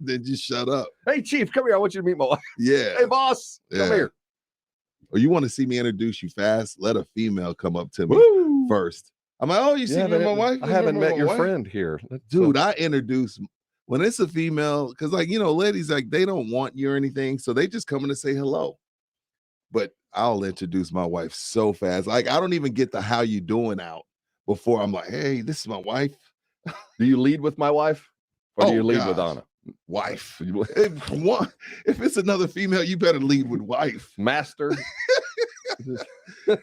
Then just shut up. Hey, Chief, come here. I want you to meet my wife. Yeah. Hey, boss, come here. Or you want to see me introduce you fast? Let a female come up to me first. I'm like, oh, you see me, my wife? I haven't met your friend here. Dude, I introduce when it's a female, because like, ladies, like they don't want you or anything. So they just come in to say hello. But I'll introduce my wife so fast. Like I don't even get the how you doing out before I'm like, hey, this is my wife. Do you lead with my wife? Or do you lead with Anna? Wife. If it's another female, you better lead with wife. Master. This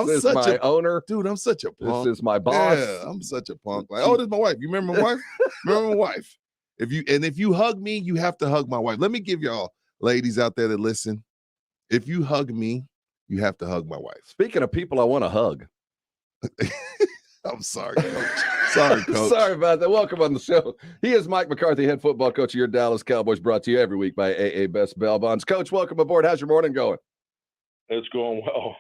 is my owner. Dude, I'm such a punk. This is my boss. Yeah, I'm such a punk. Like, oh, this is my wife. You remember my wife? Remember my wife. If you hug me, you have to hug my wife. Let me give y'all ladies out there that listen. If you hug me, you have to hug my wife. Speaking of people I want to hug. I'm sorry, Coach. Sorry, Coach. Sorry about that. Welcome on the show. He is Mike McCarthy, head football coach of your Dallas Cowboys, brought to you every week by AA Best Bail Bonds. Coach, welcome aboard. How's your morning going? It's going well.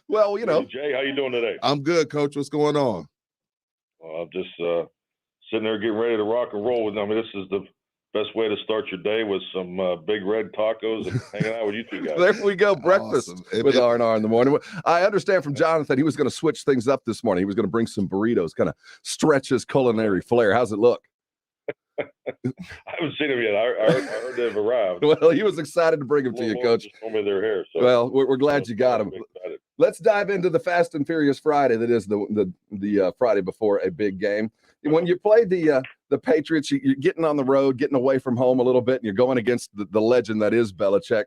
Well, Hey, Jay, how you doing today? I'm good, Coach. What's going on? I'm just sitting there getting ready to rock and roll with them. I mean, this is the best way to start your day with some big red tacos and hanging out with you two guys. There we go. Breakfast with R&R in the morning. I understand from Jonathan he was going to switch things up this morning. He was going to bring some burritos, kind of stretch his culinary flair. How's it look? I haven't seen them yet. I heard they've arrived. Well, he was excited to bring them to you, Coach. Just told me they're here. So well, we're glad you got them. Let's dive into the Fast and Furious Friday. That is the Friday before a big game. When you play the Patriots, you're getting on the road, getting away from home a little bit, and you're going against the legend that is Belichick.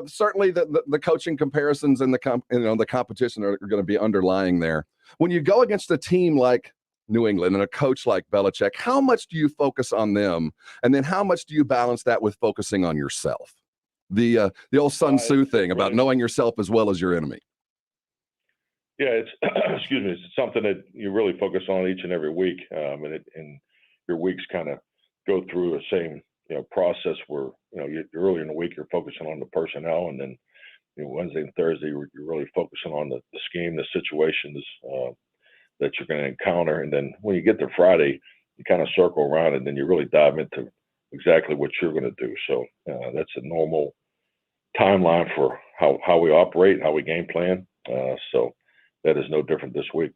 Certainly, the coaching comparisons and the competition are going to be underlying there. When you go against a team like New England and a coach like Belichick, how much do you focus on them, and then how much do you balance that with focusing on yourself? The old Sun Tzu thing about knowing yourself as well as your enemy. Yeah, it's excuse me. It's something that you really focus on each and every week, and your weeks kind of go through the same process where you earlier in the week you're focusing on the personnel, and then Wednesday and Thursday you're really focusing on the scheme, the situations that you're going to encounter, and then when you get to Friday, you kind of circle around, and then you really dive into exactly what you're going to do. So that's a normal timeline for how we operate, how we game plan. So that is no different this week.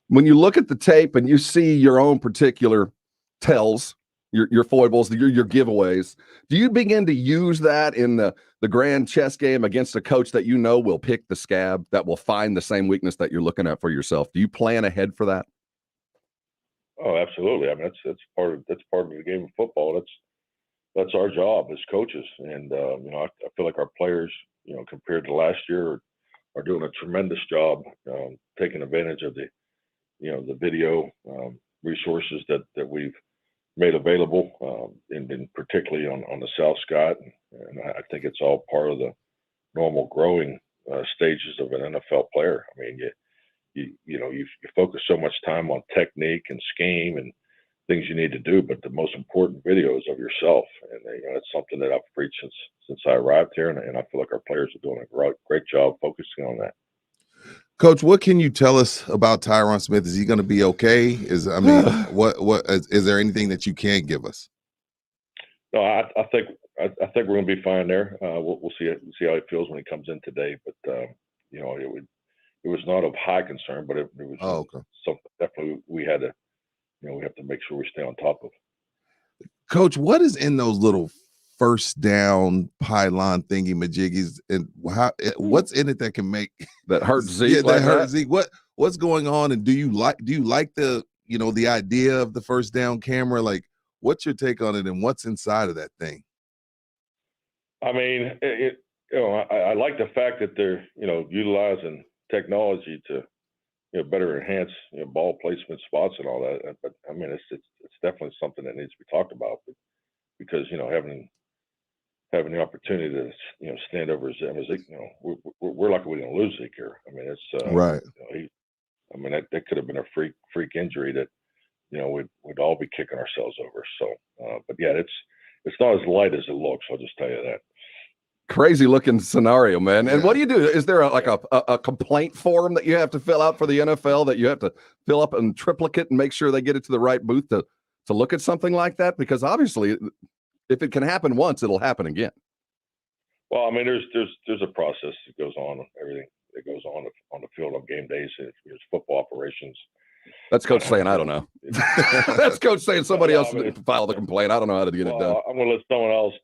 When you look at the tape and you see your own particular tells, your foibles, your giveaways, do you begin to use that in the grand chess game against a coach that will pick the scab, that will find the same weakness that you're looking at for yourself? Do you plan ahead for that? Oh, absolutely. I mean, that's part of the game of football. That's our job as coaches, and I feel like our players, compared to last year, are doing a tremendous job taking advantage of the video resources that we've made available, and particularly on the South Scott. And I think it's all part of the normal growing stages of an NFL player. I mean, you focus so much time on technique and scheme and things you need to do, but the most important video is of yourself, and that's something that I've preached since I arrived here, and I feel like our players are doing a great job focusing on that. Coach, what can you tell us about Tyron Smith? Is he going to be okay? What is there anything that you can give us? No, I think we're going to be fine there. We'll see how he feels when he comes in today, but it was not of high concern, but it was something definitely we had to. We have to make sure we stay on top of. Coach, what is in those little first down pylon thingy majiggies, and what's in it that can make that hurt Zeke? Yeah, that hurt Zeke. What's going on, and do you like the the idea of the first down camera? Like, what's your take on it, and what's inside of that thing? I mean, I like the fact that they're utilizing technology to better enhance ball placement spots and all that. But I mean, it's definitely something that needs to be talked about, because having the opportunity to stand over Zeke, we're lucky we didn't lose Zeke here. I mean, it's right. That could have been a freak injury that we'd all be kicking ourselves over. So, but yeah, it's not as light as it looks. I'll just tell you that. Crazy looking scenario, man. And what do you do? Is there a complaint form that you have to fill out for the NFL that you have to fill up in triplicate and make sure they get it to the right booth to to look at something like that? Because obviously, if it can happen once, it'll happen again. Well, I mean, there's a process that goes on, everything that goes on the field on game days. There's football operations. That's Coach saying, I don't know. That's Coach saying somebody else filed the complaint. I don't know how to get it done. I'm going to let someone else,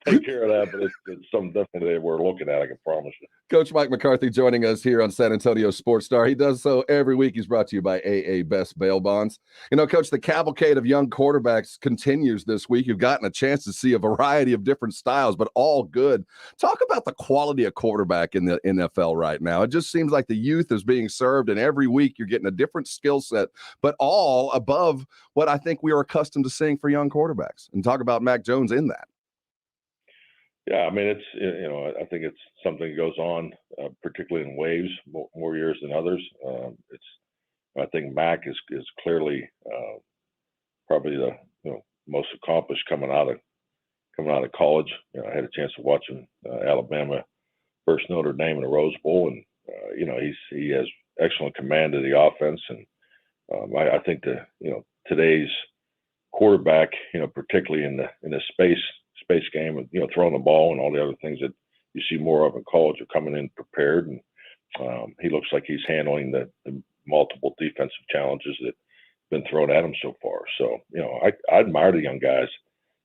take care of that, but it's something definitely that we're looking at, I can promise you. Coach Mike McCarthy joining us here on San Antonio Sports Star. He does so every week. He's brought to you by AA Best Bail Bonds. Coach, the cavalcade of young quarterbacks continues this week. You've gotten a chance to see a variety of different styles, but all good. Talk about the quality of quarterback in the NFL right now. It just seems like the youth is being served, and every week you're getting a different skill set, but all above what I think we are accustomed to seeing for young quarterbacks. And talk about Mac Jones in that. Yeah, I mean, it's, I think it's something that goes on, particularly in waves, more years than others. I think Mac is clearly probably the most accomplished coming out of college. I had a chance to watch him, Alabama versus Notre Dame in the Rose Bowl, and he has excellent command of the offense, and I think today's quarterback, particularly in the space game, and throwing the ball and all the other things that you see more of in college, are coming in prepared, and he looks like he's handling the multiple defensive challenges that have been thrown at him so far. So I admire the young guys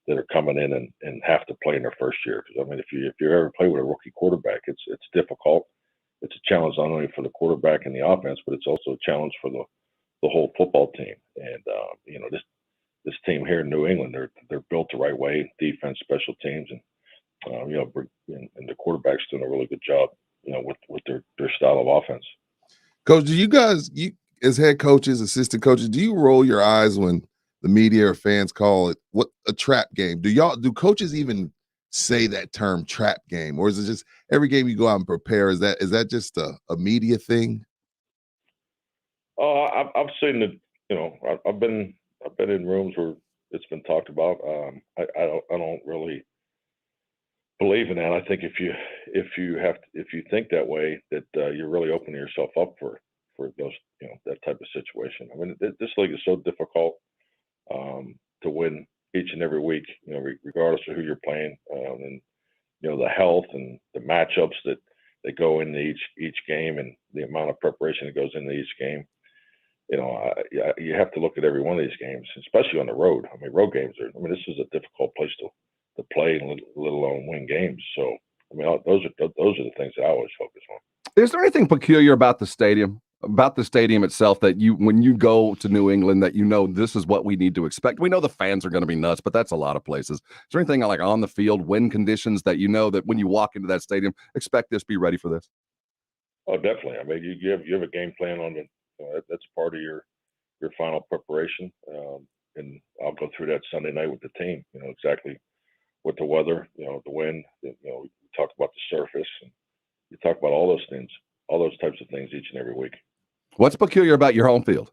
that are coming in and have to play in their first year, because I mean, if you ever play with a rookie quarterback, it's difficult. It's a challenge not only for the quarterback and the offense, but it's also a challenge for the whole football team. And this team here in New England, they're built the right way, defense, special teams, and and the quarterback's doing a really good job, with their style of offense. Coach, do you guys, as head coaches, assistant coaches, do you roll your eyes when the media or fans call it a trap game? Do coaches even say that term, trap game, or is it just every game you go out and prepare? Is that just a media thing? I've seen it. I've been in rooms where it's been talked about. I don't really believe in that. I think if you think that way, that you're really opening yourself up for those that type of situation. I mean, this league is so difficult to win each and every week, regardless of who you're playing, and the health and the matchups that go into each game, and the amount of preparation that goes into each game. You have to look at every one of these games, especially on the road. I mean, road games this is a difficult place to play, let alone win games. So, I mean, those are the things that I always focus on. Is there anything peculiar about the stadium itself that when you go to New England, that this is what we need to expect? We know the fans are going to be nuts, but that's a lot of places. Is there anything like on the field, wind conditions, that that when you walk into that stadium, expect this, be ready for this? Oh, definitely. I mean, you have a game plan on that's part of your final preparation, and I'll go through that Sunday night with the team. Exactly what the weather, the wind. We talk about the surface, and you talk about all those things, all those types of things each and every week. What's peculiar about your home field?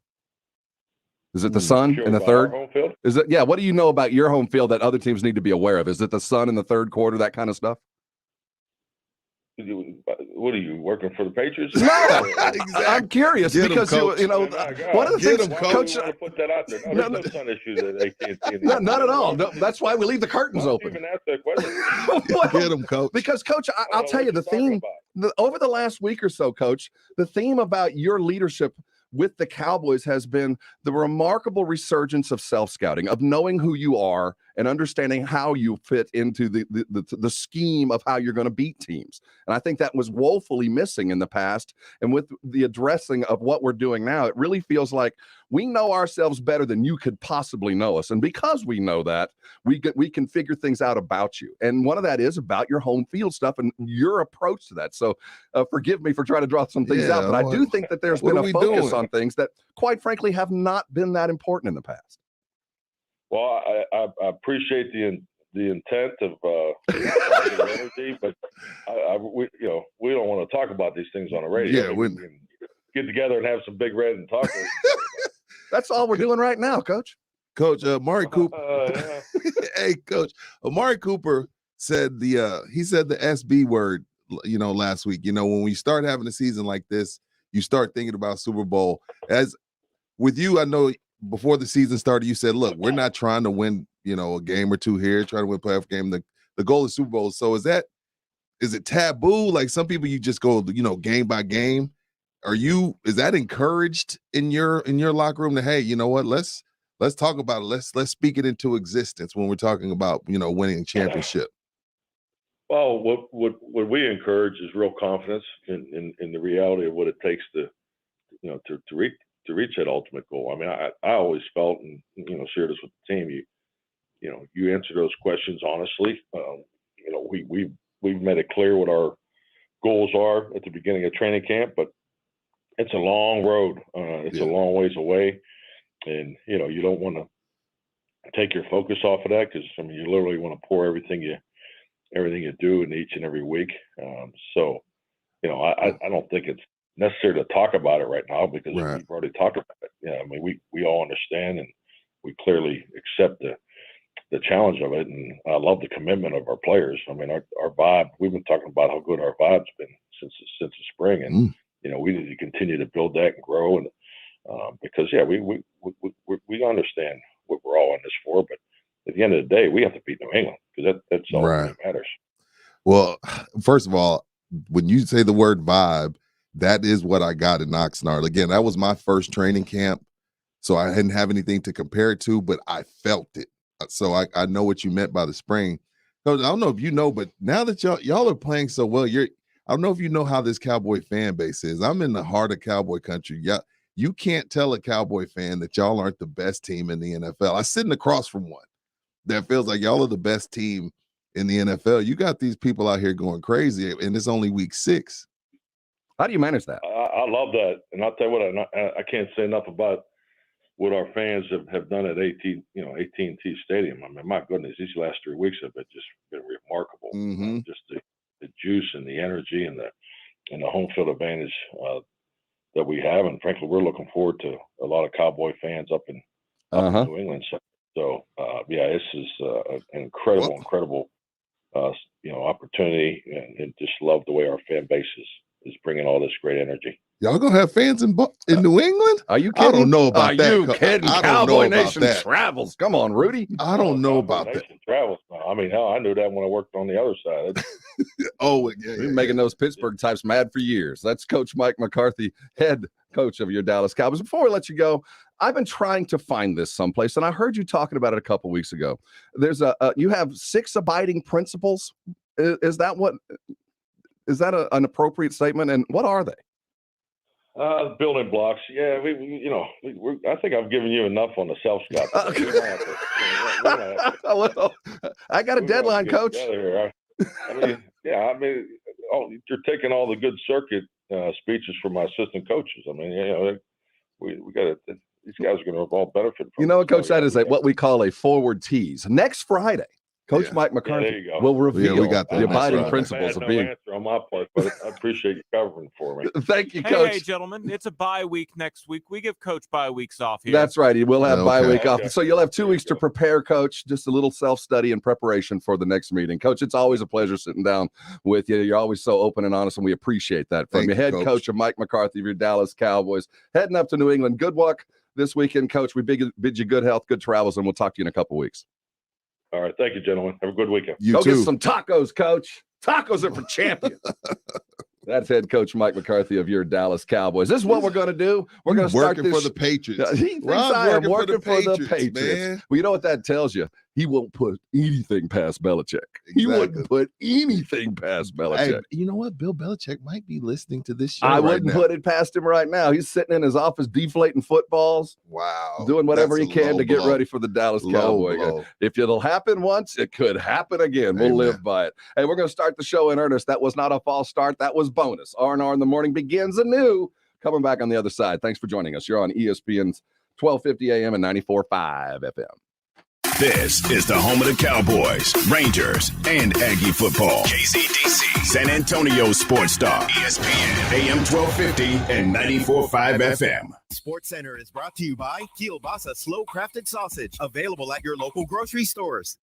Is it the sun in the third? Home field? Is it? Yeah. What do you know about your home field that other teams need to be aware of? Is it the sun in the third quarter? That kind of stuff. What are you working for the Patriots? No, exactly. I'm curious because one of the things, Coach, want to put that out there. No, there's no sun issues that they can't see. No, not at all. No, that's why we leave the curtains open. Even ask that question. Get them, Coach. Because, Coach, I'll tell you the theme over the last week or so, Coach. The theme about your leadership with the Cowboys has been the remarkable resurgence of self-scouting, of knowing who you are and understanding how you fit into the scheme of how you're going to beat teams. And I think that was woefully missing in the past. And with the addressing of what we're doing now, it really feels like we know ourselves better than you could possibly know us. And because we know that, we can figure things out about you. And one of that is about your home field stuff and your approach to that. So forgive me for trying to draw some things out, but I do think that there's been a focus on things that, quite frankly, have not been that important in the past. Well, I appreciate the intent of energy, but we don't want to talk about these things on the radio. Yeah, we can get together and have some Big Red and talk. That's all we're doing right now, Coach. Coach Amari Cooper. Yeah. Hey, Coach, Amari Cooper said the SB word, last week. When we start having a season like this, you start thinking about Super Bowl. As with you, I know before the season started, you said, look, we're not trying to win, a game or two here, trying to win a playoff game. The goal is Super Bowl. So is it taboo? Like some people, you just go, game by game. Is that encouraged in your locker room to, hey, you know what, let's talk about it. Let's speak it into existence when we're talking about, winning a championship. Well, what we encourage is real confidence in the reality of what it takes to reach that ultimate goal. I mean, I always felt, and shared this with the team, you answer those questions honestly. We've made it clear what our goals are at the beginning of training camp, but it's a long road. It's a long ways away, and you don't want to take your focus off of that, because you literally want to pour everything you do in each and every week. So I don't think it's necessary to talk about it right now, because we've already talked about it. We all understand, and we clearly accept the challenge of it, and I love the commitment of our players. I mean, our vibe. We've been talking about how good our vibe's been since the spring, and we need to continue to build that and grow. And because we understand what we're all in this for, but at the end of the day, we have to beat New England, because that's all that matters. Well, first of all, when you say the word vibe, that is what I got in Oxnard. Again, that was my first training camp, so I didn't have anything to compare it to, but I felt it. So I know what you meant by the spring. Coach, I don't know if you know, but now that y'all are playing so well, I don't know if you know how this Cowboy fan base is. I'm in the heart of Cowboy country. Yeah, you can't tell a Cowboy fan that y'all aren't the best team in the NFL. I'm sitting across from one that feels like y'all are the best team in the NFL. You got these people out here going crazy, and it's only week 6. How do you manage that? I love that, and I'll tell you what, I can't say enough about what our fans have done at AT&T Stadium. I mean, my goodness, these last 3 weeks have just been remarkable. Just the juice and the energy and the home field advantage that we have, and frankly, we're looking forward to a lot of Cowboy fans up in New England. So this is an incredible opportunity, and just love the way our fan base is bringing all this great energy. Y'all gonna have fans in New England? Are you kidding? I don't know about that. Are you kidding? Cowboy Nation travels. Come on, Rudy. I don't know about that. Travels. I mean, hell, I knew that when I worked on the other side. We've been making those Pittsburgh types mad for years. That's Coach Mike McCarthy, head coach of your Dallas Cowboys. Before we let you go, I've been trying to find this someplace, and I heard you talking about it a couple weeks ago. There's you have 6 abiding principles. Is that an appropriate statement? And what are they? Building blocks. Yeah, I think I've given you enough on the self-scout. I got a deadline, Coach. You're taking all the good circuit speeches from my assistant coaches. I mean, we got to. These guys are going to all benefit from. You know what, Coach? That is what we call a forward tease. Next Friday, Coach Mike McCarthy will reveal the abiding principles of being. Answer on my part, but I appreciate you covering for me. Thank you, Coach. Hey, gentlemen, it's a bye week next week. We give Coach bye weeks off here. That's right. He will have bye week off. So you'll have 2 weeks to prepare, Coach. Just a little self-study and preparation for the next meeting. Coach, it's always a pleasure sitting down with you. You're always so open and honest, and we appreciate that. From your head coach of Mike McCarthy of your Dallas Cowboys, heading up to New England. Good luck this weekend, Coach. We bid you good health, good travels, and we'll talk to you in a couple weeks. All right. Thank you, gentlemen. Have a good weekend. Go get some tacos, Coach. Tacos are for champions. That's head coach Mike McCarthy of your Dallas Cowboys. This is what we're going to do. We're going to start working for the Patriots. He thinks I am working for the Patriots. Man. Well, you know what that tells you? He won't put anything past Belichick. Exactly. He wouldn't put anything past Belichick. Hey, you know what? Bill Belichick might be listening to this show. I wouldn't put it past him right now. He's sitting in his office deflating footballs. Wow. Doing whatever he can to get ready for the Dallas Cowboys. If it'll happen once, it could happen again. We'll live by it. Hey, we're going to start the show in earnest. That was not a false start. That was bonus. R&R in the morning begins anew. Coming back on the other side. Thanks for joining us. You're on ESPN's 1250 AM and 94.5 FM. This is the home of the Cowboys, Rangers, and Aggie football. KCDC, San Antonio Sports Star, ESPN, AM 1250 and 94.5 FM. Sports Center is brought to you by Kielbasa Slow Crafted Sausage, available at your local grocery stores.